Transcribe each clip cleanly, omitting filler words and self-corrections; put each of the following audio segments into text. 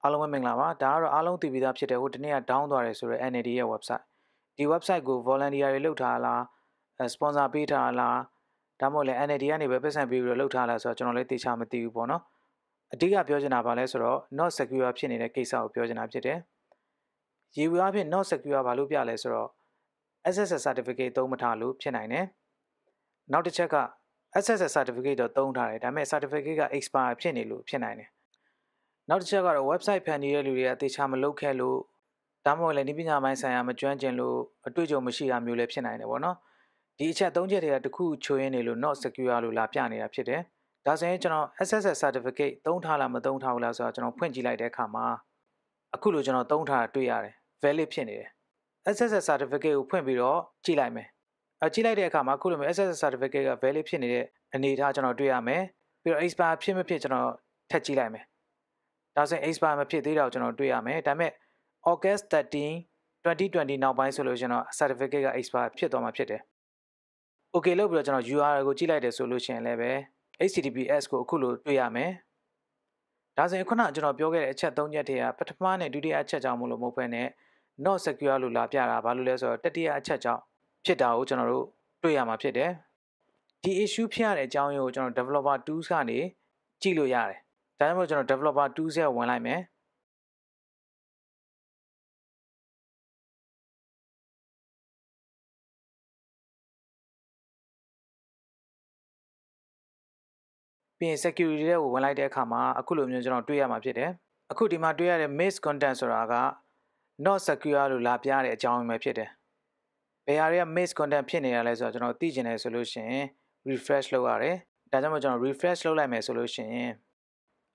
အားလုံးပဲမင်္ဂလာပါဒါကတော့အားလုံးသိပြီးသားဖြစ်တဲ့ဟိုတနေ့က down သွားတယ်ဆိုတော့ NAD ရဲ့ website ဒီ website ကို volunteer တွေလုပ်ထားလား sponsor ပေးထားလားဒါမှမဟုတ်လည်း NAD ကနေပဲပတ်စံပေးပြီးတော့လုပ်ထားလားဆိုတော့ကျွန်တော်လည်းသိချမသိဘူးပေါ့နော်အဓိကပြောချင်တာပါလဲဆိုတော့ not secure ဖြစ်နေတဲ့ကိစ္စကိုပြောချင်တာဖြစ်တယ်ရေဝအဖြစ် not secure ဘာလို့ပြလဲဆိုတော့ SSL certificate သုံးမထားလို့ဖြစ်နိုင်တယ်နောက်တစ်ချက်က SSL certificate တော့သုံးထားတယ်ဒါပေမဲ့ certificate က expire ဖြစ်နေလို့ဖြစ်နိုင်တယ်နောက်တစ်ချက်ကတော့ website ဖန်တီးတဲ့လူတွေကသေချာမလုပ်ခဲ့လို့ဒါမှမဟုတ်လည်းနည်းပညာပိုင်းဆိုင်ရာမကျွမ်းကျင်လို့အတွေ့အကြုံမရှိတာမျိုးလည်းဖြစ်နိုင်တယ်ပေါ့နော်ဒီအချက်၃ချက်တွေကတခုချိုးရင်းနေလို့ not secure လို့လာပြနေတာဖြစ်တယ်ဒါဆိုရင်ကျွန်တော် SSL certificate သုံးထားလားမသုံးထားဘူးလားဆိုတော့ကျွန်တော်ဖွင့်ကြည့်လိုက်တဲ့အခါမှာအခုလိုကျွန်တော်သုံးထားတာတွေ့ရတယ် valid ဖြစ်နေတယ် SSL certificate ကိုဖွင့်ပြီးတော့ကြည့်လိုက်မယ်ကြည့်လိုက်တဲ့အခါမှာအခုလိုမျိုး SSL certificate က valid ဖြစ်နေတဲ့အနေအထားကျွန်တော်တွေ့ရမယ်ပြီးတော့ expire ဖြစ်မဖြစ်ကျွန်တော်ထပ်ကြည့်လိုက်မယ်ဒါဆိုရင် expire မဖြစ်သေးတာကိုကျွန်တော်တွေ့ရမယ်ဒါပေမဲ့ August 13 2020နောက်ပိုင်းဆိုလို့ကျွန်တော် certificate က expire ဖြစ်သွားမှာဖြစ်တယ် Okay လို့ပြီးတော့ကျွန်တော် URL ကိုကြည့်လိုက်တယ်ဆိုလို့ရှိရင်လည်းပဲ HTTPS ကိုအခုလိုတွေ့ရမယ်ဒါဆိုရင်ခုနကကျွန်တော်ပြောခဲ့တဲ့အချက်၃ချက်တည်းကပထမနဲ့ဒုတိယအချက်ကြောင့်မလို့မဟုတ်ဘဲနဲ့ not secure လို့လာပြတာဘာလို့လဲဆိုတော့တတိယအချက်ကြောင့်ဖြစ်တာကိုကျွန်တော်တို့တွေ့ရမှာဖြစ်တယ်ဒီ issue ဖြစ်ရတဲ့အကြောင်းရင်းကိုကျွန်တော် developer tools ကနေကြည့်လို့ရတယ်ဒါကြောင့်မို့ကျွန်တော် developer tools ရဲ့ဝင်လိုက်မယ်ပြီးရင် security တွေကိုဝင်လိုက်တဲ့အခါမှာအခုလိုမျိုးကျွန်တော်တွေ့ရမှာဖြစ်တယ်အခုဒီမှာတွေ့ရတဲ့ miss content ဆိုတာက not secure လို့လာပြတဲ့အကြောင်းရင်းပဲဖြစ်တယ်ဘယ်ဟာတွေက miss content ဖြစ်နေရလဲဆိုတော့ကျွန်တော်သိချင်တယ်ဆိုလို့ရှိရင် refresh လုပ်ရတယ်ဒါကြောင့်မို့ကျွန်တော် refresh လုပ်လိုက်မယ်ဆိုလို့ရှိရင်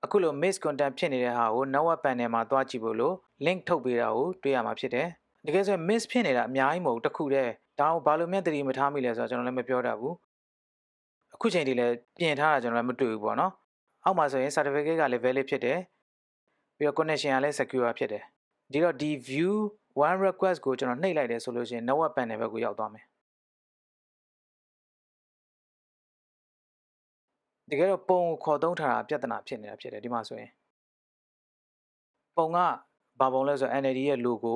အခုလို miss content ဖြစ်နေတဲ့ဟာကို network panel မှာသွားကြည့်ဖို့လို့ link ထုတ်ပေးတာကိုတွေ့ရမှာဖြစ်တယ်တကယ်ဆိုရင် miss ဖြစ်နေတာအများကြီးမဟုတ်တစ်ခုတည်းဒါကိုဘာလို့မြတ်တရီမထားမိလဲဆိုတော့ကျွန်တော်လည်းမပြောတတ်ဘူးအခုချိန်ထိလည်းပြင်ထားတာကျွန်တော်လည်းမတွေ့ဘူးပေါ့နော်အောက်မှာဆိုရင် certificate ကလည်း valid ဖြစ်တယ်ပြီးတော့ connection ကလည်း secure ဖြစ်တယ်ဒီတော့ဒီ view one request ကိုကျွန်တော်နှိပ်လိုက်တယ်ဆိုလို့ရှိရင် network panel ဘက်ကိုရောက်သွားမယ်တကယ်တော့ပုံကိုခေါ်သုံးထားတာပြဿနာဖြစ်နေတာဖြစ်တယ်ဒီမှာဆိုရင်ပုံကဘာပုံလဲဆိုတော့ NAD ရဲ့ logo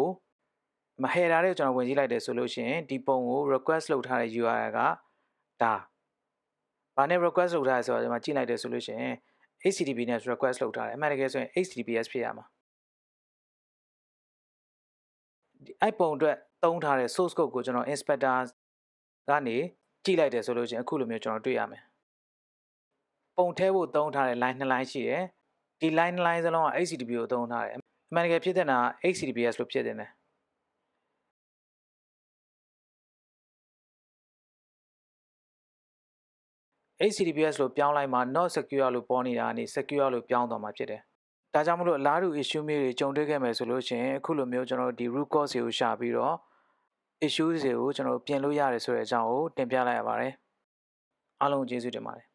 မ header တွေကိုကျွန်တော်ဝင်ကြည့်လိုက်တယ်ဆိုလို့ရှိရင်ဒီပုံကို request လုပ်ထားတဲ့ URL ကဒါဘာနဲ့ request လုပ်ထားလဲဆိုတော့ဒီမှာကြည့်လိုက်တယ်ဆိုလို့ရှိရင် HTTP နဲ့ request လုပ်ထားတယ်အမှန်တကယ်ဆိုရင် HTTPS ဖြစ်ရမှာအဲ့ပုံအတွက်သုံးထားတဲ့ source code ကိုကျွန်တော် inspector ကနေကြည့်လိုက်တယ်ဆိုလို့ရှိရင်အခုလိုမျိုးကျွန်တော်တွေ့ရမယ်ပုံထဲဖို့သုံးထားတဲ့ line 2 line ရှိတယ်ဒီ line 2 line စလုံးက HTTP ကိုသုံးထားတယ်အမှန်တကယ်ဖြစ်တဲ့နာ HTTPS လို့ဖြစ်နေတယ်HTTPS လို့ပြောင်းလိုက်မှာ not secure လို့ပေါ်နေတာကနေ secure လို့ပြောင်းသွားမှာဖြစ်တယ်ဒါကြောင့်မလို့အလားတူ issue မျိုးတွေကြုံတွေ့ခဲ့မယ်ဆိုလို့ရှိရင်အခုလိုမျိုးကျွန်တော်ဒီ root cause တွေကိုရှာပြီးတော့ issues တွေကိုကျွန်တော်ပြင်လို့ရတယ်ဆိုတဲ့အကြောင်းကိုတင်ပြလိုက်ရပါတယ်အားလုံးကျေးဇူးတင်ပါတယ်